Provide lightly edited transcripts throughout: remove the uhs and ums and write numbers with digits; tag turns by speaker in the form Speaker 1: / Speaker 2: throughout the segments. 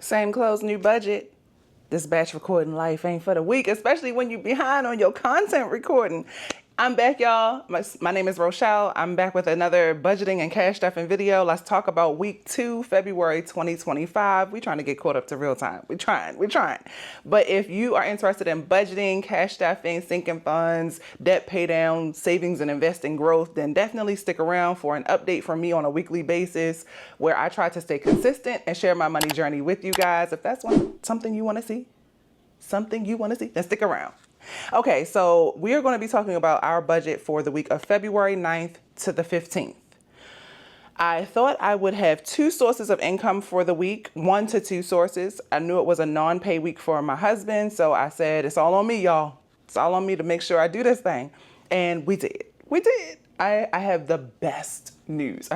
Speaker 1: Same clothes, new budget. This batch recording life ain't for the weak, especially when you're behind on your content recording. I'm back, y'all. My name is Rochelle. I'm back with another budgeting and cash stuffing video. Let's talk about week 2, February 2025. We're trying to get caught up to real time. We're trying. But if you are interested in budgeting, cash stuffing, sinking funds, debt pay down, savings and investing growth, then definitely stick around for an update from me on a weekly basis where I try to stay consistent and share my money journey with you guys. If that's something you want to see, then stick around. Okay, so we are going to be talking about our budget for the week of February 9th to the 15th. I thought I would have 2 sources of income for the week, 1 to 2 sources. I knew it was a non-pay week for my husband, so I said, it's all on me, y'all. It's all on me to make sure I do this thing. And we did. I have the best news.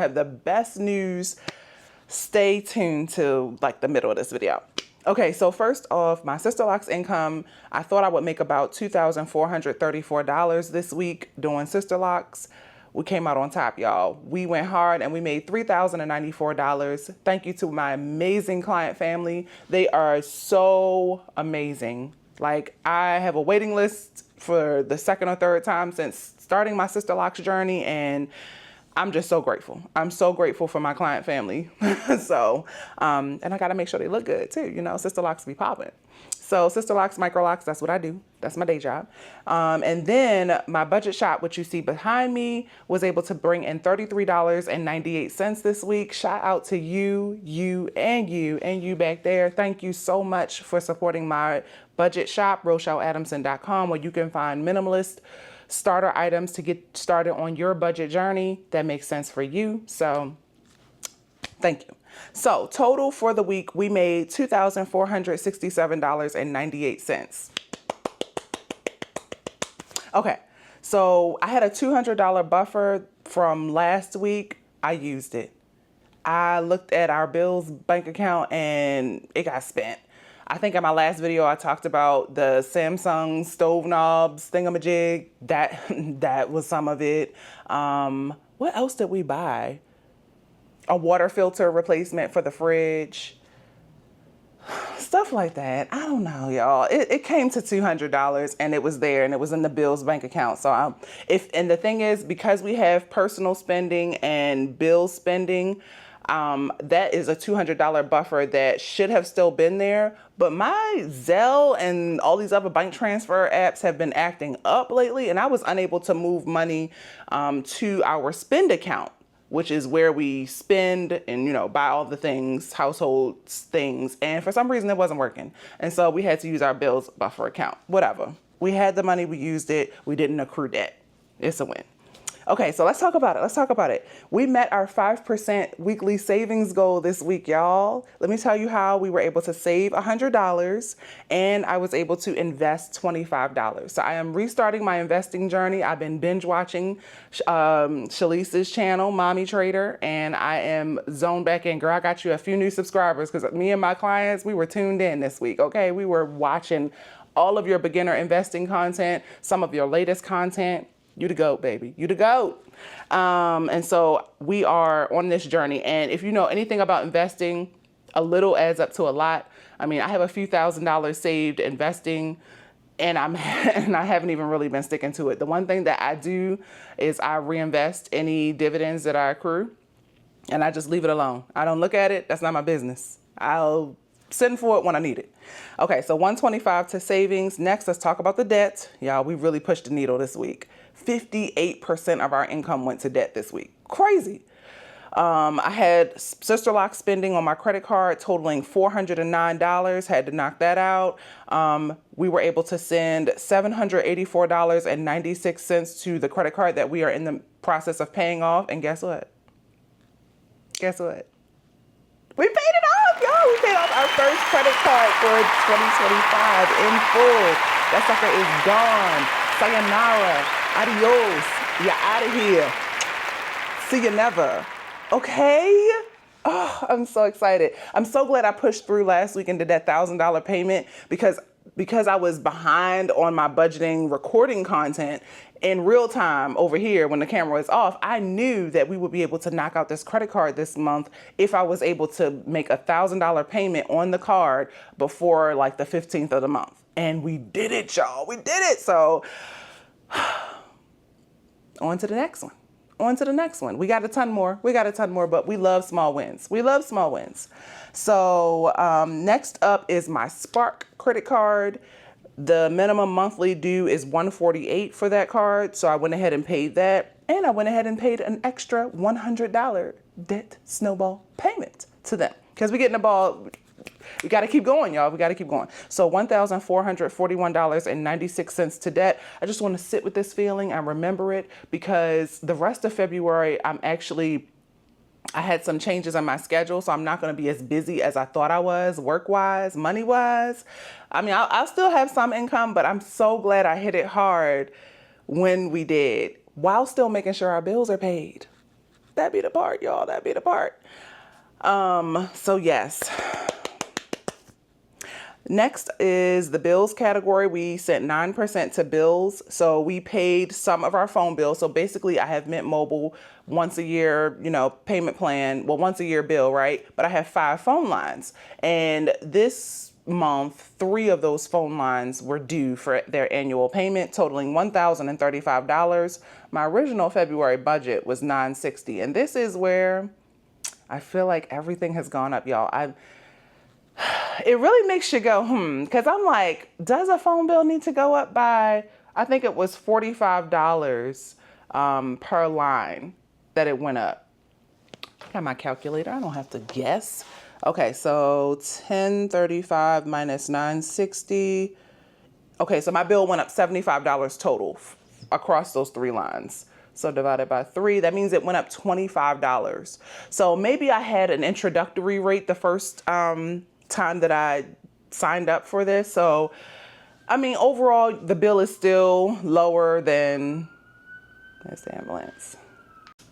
Speaker 1: Stay tuned to like the middle of this video. Okay, so first off, my Sisterlocks income, I thought I would make about $2,434 this week doing Sisterlocks. We came out on top, y'all. We went hard and we made $3,094. Thank you to my amazing client family. They are so amazing. Like, I have a waiting list for the second or third time since starting my Sisterlocks journey, and I'm just so grateful. I'm so grateful for my client family. So, and I got to make sure they look good too. You know, Sisterlocks be popping. So Sisterlocks, Microlocks, that's what I do. That's my day job. And then my budget shop, which you see behind me, was able to bring in $33.98 this week. Shout out to you back there. Thank you so much for supporting my budget shop, RochelleAdamson.com, where you can find minimalist starter items to get started on your budget journey that makes sense for you. So thank you. So total for the week, we made $2,467.98. Okay, so I had a $200 buffer from last week. I used it. I looked at our bills bank account and it got spent. I think in my last video, I talked about the Samsung stove knobs thingamajig. That was some of it. What else did we buy? A water filter replacement for the fridge. Stuff like that. I don't know, y'all. It came to $200 and it was there and it was in the bills bank account. So and the thing is, because we have personal spending and bill spending, that is a $200 buffer that should have still been there, but my Zelle and all these other bank transfer apps have been acting up lately, and I was unable to move money to our spend account, which is where we spend and, you know, buy all the things, household things, and for some reason it wasn't working, and so we had to use our bills buffer account. Whatever. We had the money, we used it, we didn't accrue debt. It's a win. Okay, so let's talk about it. We met our 5% weekly savings goal this week, y'all. Let me tell you how we were able to save $100 and I was able to invest $25. So I am restarting my investing journey. I've been binge watching Shalice's channel, Mommy Trader, and I am zoned back in. Girl, I got you a few new subscribers because me and my clients, we were tuned in this week, okay? We were watching all of your beginner investing content, some of your latest content. You the GOAT, baby. You the GOAT. And so we are on this journey. And if you know anything about investing, a little adds up to a lot. I mean, I have a few $1,000s saved investing, and I haven't even really been sticking to it. The one thing that I do is I reinvest any dividends that I accrue, and I just leave it alone. I don't look at it. That's not my business. I'll send for it when I need it. Okay, so $125 to savings. Next, let's talk about the debt. Y'all, we really pushed the needle this week. 58% of our income went to debt this week. Crazy. I had Sisterlock spending on my credit card totaling $409. Had to knock that out. We were able to send $784.96 to the credit card that we are in the process of paying off. And guess what? We paid it off, y'all. We paid off our first credit card for 2025 in full. That sucker is gone. Sayonara. Adios. You're out of here. See you never. Okay? Oh, I'm so excited. I'm so glad I pushed through last week and did that $1,000 payment because because I was behind on my budgeting recording content in real time over here when the camera was off, I knew that we would be able to knock out this credit card this month if I was able to make $1,000 payment on the card before like the 15th of the month. And we did it, y'all. We did it. So on to the next one. On to the next one. We got a ton more. But we love small wins. So next up is my Spark credit card. The minimum monthly due is $148 for that card. So I went ahead and paid that. And I went ahead and paid an extra $100 debt snowball payment to them. Because we're getting the ball. We got to keep going, y'all. We got to keep going. So $1,441.96 to debt. I just want to sit with this feeling and remember it, because the rest of February, I had some changes on my schedule, so I'm not going to be as busy as I thought I was, work-wise, money-wise. I mean, I'll still have some income, but I'm so glad I hit it hard when we did, while still making sure our bills are paid. That'd be the part, y'all. That'd be the part. So yes. Next is the bills category. We sent 9% to bills. So we paid some of our phone bills. So basically I have Mint Mobile once a year, payment plan. Well, once a year bill, right? But I have 5 phone lines. And this month, 3 of those phone lines were due for their annual payment, totaling $1,035. My original February budget was $960. And this is where I feel like everything has gone up, y'all. It really makes you go, because I'm like, does a phone bill need to go up by, I think it was $45 per line that it went up. I got my calculator. I don't have to guess. Okay, so 1035 minus 960. Okay, so my bill went up $75 total across those 3 lines. So divided by 3, that means it went up $25. So maybe I had an introductory rate the first time that I signed up for this. So, I mean, overall, the bill is still lower than, there's the ambulance.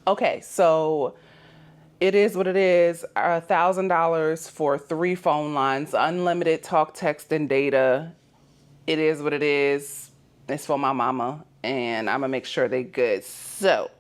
Speaker 1: Okay, so it is what it is. $1,000 for 3 phone lines, unlimited talk, text, and data. It is what it is. It's for my mama, and I'm gonna make sure they good. So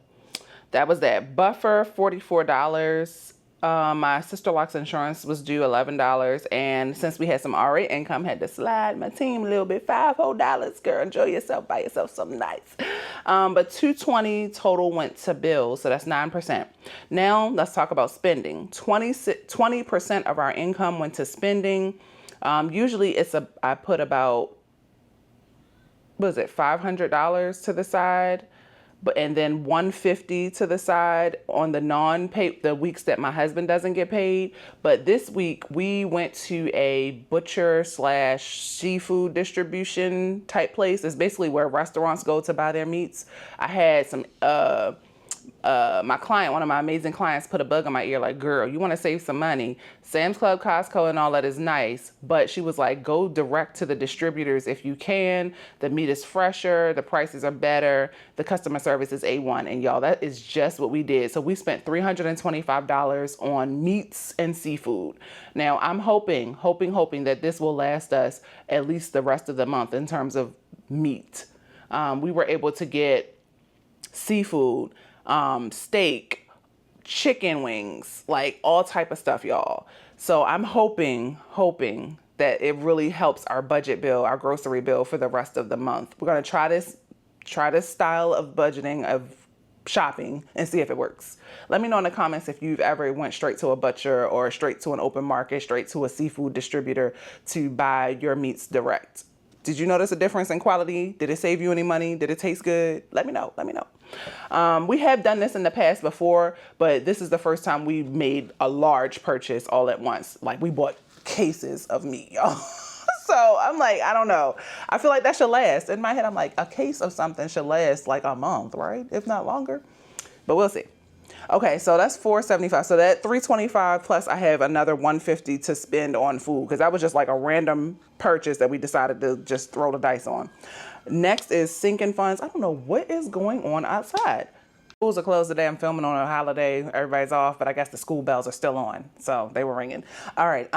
Speaker 1: that was that. Buffer, $44. My sister-in-law's insurance was due $11, and since we had some RA income, had to slide my team a little bit, $5 whole dollars. Girl, enjoy yourself, buy yourself something nice. But $220 total went to bills, so that's 9%. Now let's talk about spending. 20% of our income went to spending. Usually I put about, $500 to the side. And then $150 to the side on the weeks that my husband doesn't get paid. But this week we went to a butcher/seafood distribution type place. It's basically where restaurants go to buy their meats. I had some, my client, one of my amazing clients, put a bug on my ear like, girl, you want to save some money. Sam's Club, Costco, and all that is nice. But she was like, go direct to the distributors if you can. The meat is fresher. The prices are better. The customer service is A1. And y'all, that is just what we did. So we spent $325 on meats and seafood. Now, I'm hoping that this will last us at least the rest of the month in terms of meat. We were able to get seafood, steak, chicken wings, like all type of stuff, y'all. So I'm hoping that it really helps our budget bill, our grocery bill for the rest of the month. We're going to try this style of budgeting, of shopping, and see if it works. Let me know in the comments if you've ever went straight to a butcher or straight to an open market, straight to a seafood distributor to buy your meats direct. Did you notice a difference in quality? Did it save you any money? Did it taste good? Let me know. We have done this in the past before, but this is the first time we made a large purchase all at once. Like, we bought cases of meat, y'all. So I'm like, I don't know. I feel like that should last. In my head, I'm like, a case of something should last like a month, right? If not longer. But we'll see. Okay, so that's $475. So that $325 plus I have another $150 to spend on food, because that was just like a random purchase that we decided to just throw the dice on. Next is sinking funds. I don't know what is going on outside. Schools are closed today. I'm filming on a holiday. Everybody's off, but I guess the school bells are still on. So they were ringing. All right.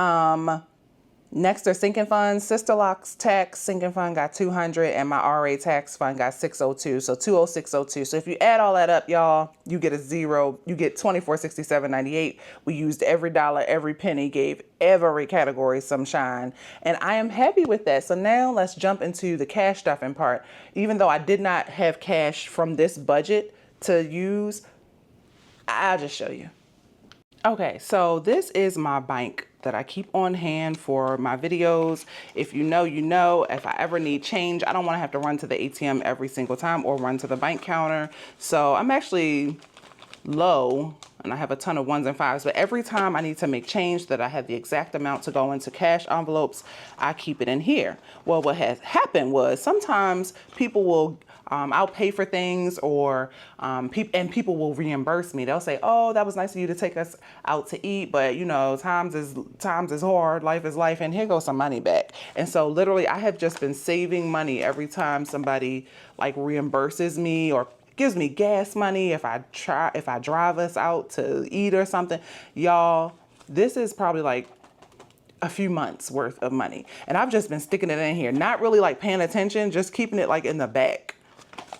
Speaker 1: Next are sinking funds. Sister Locks tax sinking fund got 200 and my RA tax fund got 602. So 20602. So if you add all that up, y'all, you get a zero. You get 2467.98. We used every dollar, every penny, gave every category some shine. And I am happy with that. So now let's jump into the cash stuffing part. Even though I did not have cash from this budget to use, I'll just show you. Okay, so this is my bank that I keep on hand for my videos. If you know, you know. If I ever need change, I don't want to have to run to the ATM every single time or run to the bank counter. So I'm actually low and I have a ton of 1s and 5s, but every time I need to make change that I have the exact amount to go into cash envelopes, I keep it in here. Well, what has happened was sometimes people will I'll pay for things or people will reimburse me. They'll say, oh, that was nice of you to take us out to eat, but you know, times is hard, life is life, and here goes some money back. And so literally I have just been saving money every time somebody like reimburses me or gives me gas money if I drive us out to eat or something. Y'all, this is probably like a few months worth of money. And I've just been sticking it in here, not really like paying attention, just keeping it like in the back.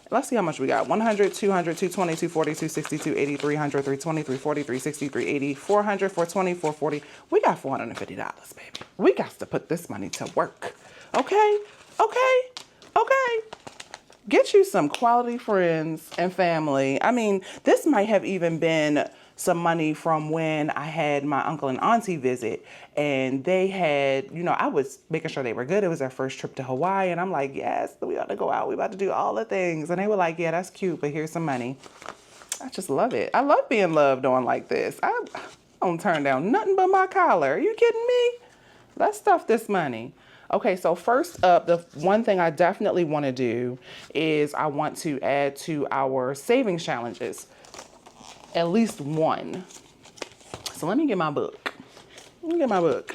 Speaker 1: Let's see how much we got. 100, 200, 220, 240, 260, 280, 300, 320, 340, 360, 380, 400, 420, 440. We got $450, baby. We got to put this money to work. Okay? Okay? Okay? Get you some quality friends and family. I mean, this might have even been some money from when I had my uncle and auntie visit and they had, you know, I was making sure they were good. It was their first trip to Hawaii and I'm like, yes, we ought to go out. We about to do all the things. And they were like, yeah, that's cute, but here's some money. I just love it. I love being loved on like this. I don't turn down nothing but my collar. Are you kidding me? Let's stuff this money. Okay, so first up, the one thing I definitely want to do is I want to add to our savings challenges. At least one. So let me get my book. Let me get my book.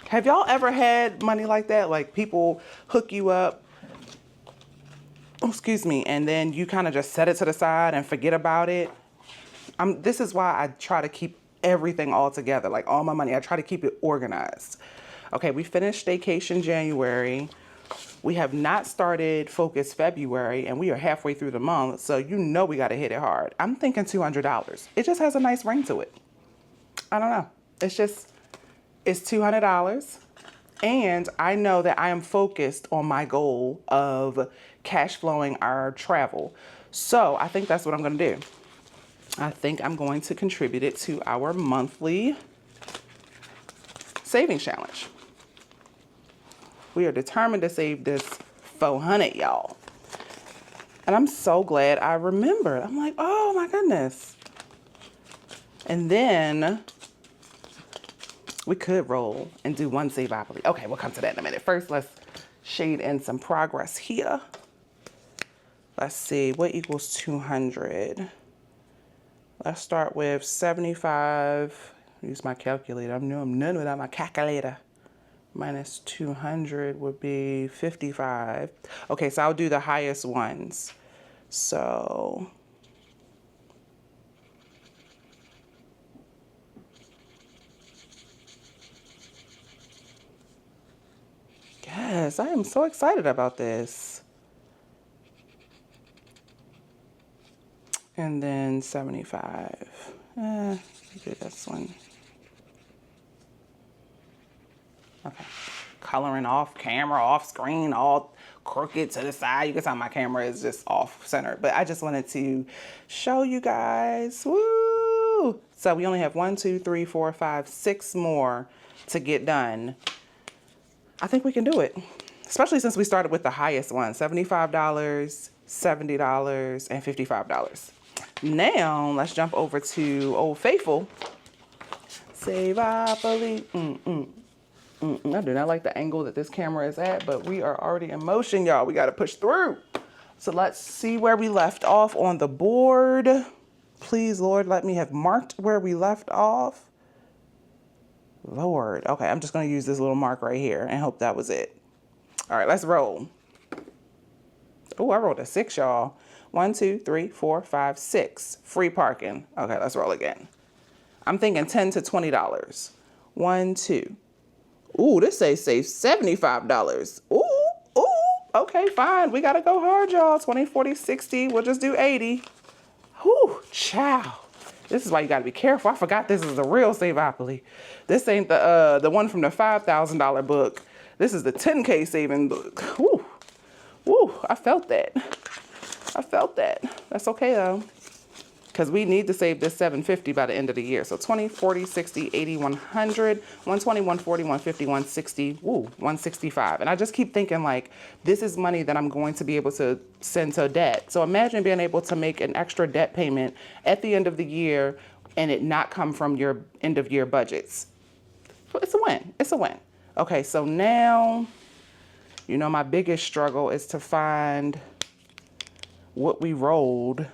Speaker 1: Have y'all ever had money like that? Like people hook you up, oh, excuse me, and then you kind of just set it to the side and forget about it? This is why I try to keep everything all together, like all my money. I try to keep it organized. Okay, we finished Staycation January. We have not started Focus February, and we are halfway through the month, so you know we got to hit it hard. I'm thinking $200. It just has a nice ring to it. I don't know. It's $200, and I know that I am focused on my goal of cash flowing our travel. So I think that's what I'm going to do. I think I'm going to contribute it to our monthly savings challenge. We are determined to save this 400, y'all. And I'm so glad I remembered. I'm like, oh my goodness. And then we could roll and do one Savopoly. Okay, we'll come to that in a minute. First, let's shade in some progress here. Let's see, what equals 200? Let's start with 75. Use my calculator. I'm none without my calculator. Minus 200 would be 55. Okay, so I'll do the highest ones. So yes, I am so excited about this. And then 75. Do this one. Okay, coloring off camera, off screen, all crooked to the side. You can tell my camera is just off center, but I just wanted to show you guys. Woo! So we only have 1, 2, 3, 4, 5, 6 more to get done. I think we can do it, especially since we started with the highest one, $75, $70, and $55. Now let's jump over to Old Faithful. Savopoly. I do not like the angle that this camera is at, but we are already in motion, y'all. We got to push through. So let's see where we left off on the board. Please, Lord, let me have marked where we left off. Lord. Okay, I'm just going to use this little mark right here and hope that was it. All right, let's roll. Oh, I rolled a 6, y'all. 1, 2, 3, 4, 5, 6. Free parking. Okay, let's roll again. I'm thinking $10 to $20. 1, 2. Ooh, this say save $75. Ooh, ooh, okay, fine. We gotta go hard, y'all. 20, 40, 60. We'll just do 80. Whew, child. This is why you gotta be careful. I forgot this is the real Saveopoly. This ain't the one from the $5,000 book. This is the 10K saving book. Whew, whew, I felt that. I felt that. That's okay though, because we need to save this $750 by the end of the year. So 20, 40, 60, 80, 100, 120, 140, 150, 160, woo, 165. And I just keep thinking like, this is money that I'm going to be able to send to debt. So imagine being able to make an extra debt payment at the end of the year and it not come from your end of year budgets. It's a win. It's a win. Okay, so now, you know, my biggest struggle is to find what we rolled.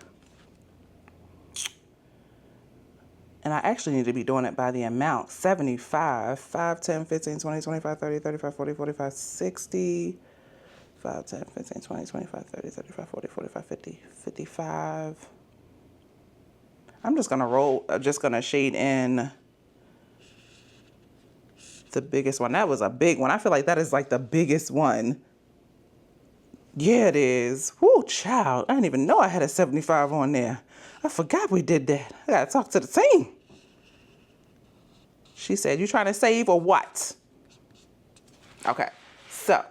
Speaker 1: And I actually need to be doing it by the amount. 75, 5, 10, 15, 20, 25, 30, 35, 40, 45, 60. 5, 10, 15, 20, 25, 30, 35, 40, 45, 50, 55. I'm just gonna roll, just gonna shade in the biggest one. That was a big one. I feel like that is like the biggest one. Yeah, it is. Woo, child. I didn't even know I had a 75 on there. I forgot we did that. I gotta talk to the team. She said, you trying to save or what? Okay, so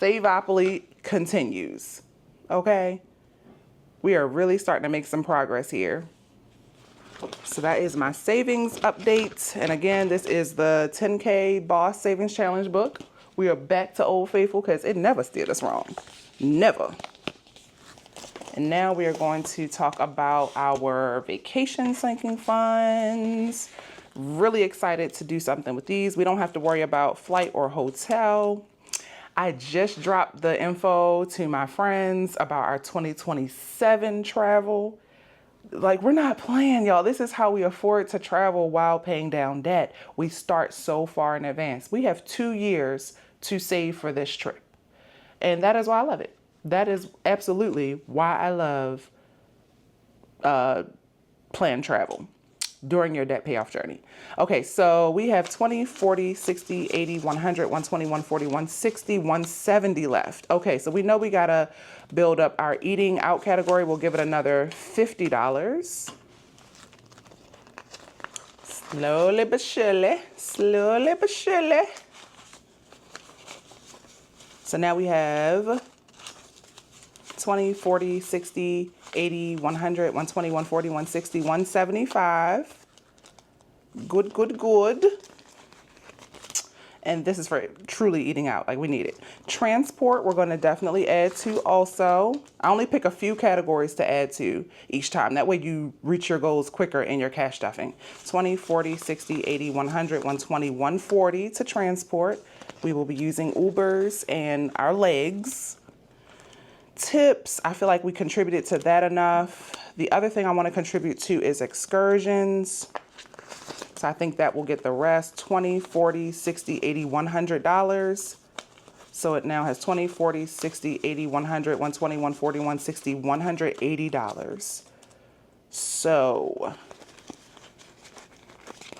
Speaker 1: Saveopoly continues, okay? We are really starting to make some progress here. So that is my savings update. And again, this is the 10K Boss Savings Challenge book. We are back to Old Faithful because it never steered us wrong. Never. And now we are going to talk about our vacation sinking funds. Really excited to do something with these. We don't have to worry about flight or hotel. I just dropped the info to my friends about our 2027 travel. Like, we're not playing, y'all. This is how we afford to travel while paying down debt. We start so far in advance. We have 2 years to save for this trip. And that is why I love it. That is absolutely why I love planned travel during your debt payoff journey. Okay, so we have 20, 40, 60, 80, 100, 120, 140, 160, 170 left. Okay, so we know we gotta build up our eating out category. We'll give it another $50. Slowly but surely, slowly but surely. So now we have 20, 40, 60, 80, 100, 120, 140, 160, 175. Good, good, good. And this is for truly eating out, like we need it. Transport, we're gonna definitely add to also. I only pick a few categories to add to each time. That way you reach your goals quicker in your cash stuffing. 20, 40, 60, 80, 100, 120, 140 to transport. We will be using Ubers and our legs. Tips, I feel like we contributed to that enough. The other thing I want to contribute to is excursions. So I think that will get the rest, 20, 40, 60, 80, $100. So it now has 20, 40, 60, 80, 100, 120, 140, 160, $180. So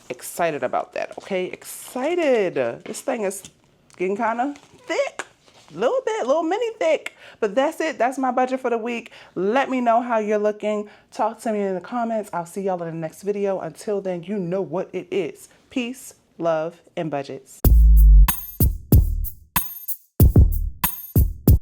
Speaker 1: excited about that, okay? Excited. This thing is getting kind of thick. A little bit, little mini thick. But that's it. That's my budget for the week. Let me know how you're looking. Talk to me in the comments. I'll see y'all in the next video. Until then, you know what it is. Peace, love, and budgets.